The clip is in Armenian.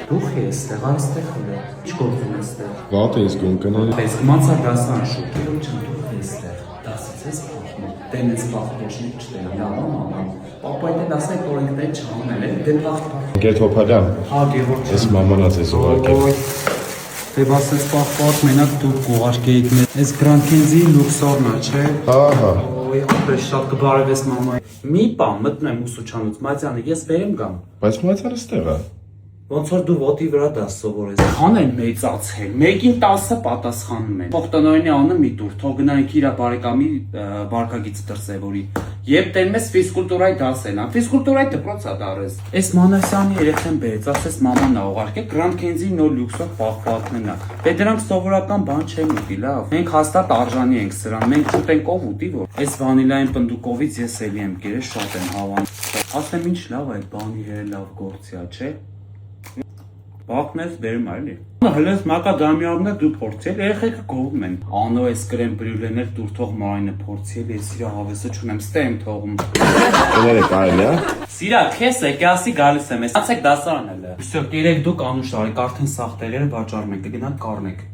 Դուք էստեղ, այստեղ էլ է։ Ինչ գործում էստեղ։ Վատ ես գոնկնել։ Պես գմացա դասան շուտերում չեմ դուք էստեղ։ Դասից ես փոխնում։ Տենից փախտոշնիկ չտեի, լավ մամա։ Պապայդ էլ ասել որ ինքն է չանել է, դե փախտ։ Գերթոփալյան։ Հա, Գևորգ։ Ես մամանաց ես ուղարկել։ Դե բասես պախպատ մենակ դուք ուղարկեիք մեզ։ Այս Գրանքենզի լուքսորն է, չէ։ Հա։ Ոյ, ապրես շատ կբարևես մամա։ Մի բան մտնեմ ուսուցչանոց Մատյանը, ես բերեմ գամ։ Բայց մայցանը ստեղ է։ Ոնց որ դու ոտի վրա դաս սովորես։ Քան են մեծացել։ 1-ին 10-ը պատասխանում են։ Փոխտնօրենի անունը մի տուր, թող գնանք իր բարեկամի վարկագիծը դրսևորի։ Եվ տեն մեզ ֆիզկուլտուրայի դասեն, ֆիզկուլտուրայի դպրոցա դարես։ Այս Մանասյանի երեխան բերեց, ասես մաման ա ուղարկել Գրանքենզի նոր լյուքսով պահպատնենա։ Դե դրանք սովորական բան չեն ուտի, լավ։ Մենք հաստատ արժանի ենք սրան, մենք չուտենք ով ուտի որ։ Այս վանիլային պնդուկովից ես էլի եմ գերես շատ եմ հավանում։ Ասեմ ինչ լավ այդ բանի հերը լավ գործիա, չէ։ Բախնես բերում այլի։ Հլես մակադամիաումն է դու փորձել, երեխեքը գովում են։ Անո էս կրեմ բրյուլեներ դուր թող մարինը փորձել, ես իրա հավեսը չունեմ, ստե եմ թողում։ Կները կարելի է։ Սիրա, քեզ եկասի գալիս եմ, ասեք դասարանելը։ Всё, երեք դուք անուշ արեք, արդեն սաղ տեղերը վաճառում եք, կգնաք կառնեք։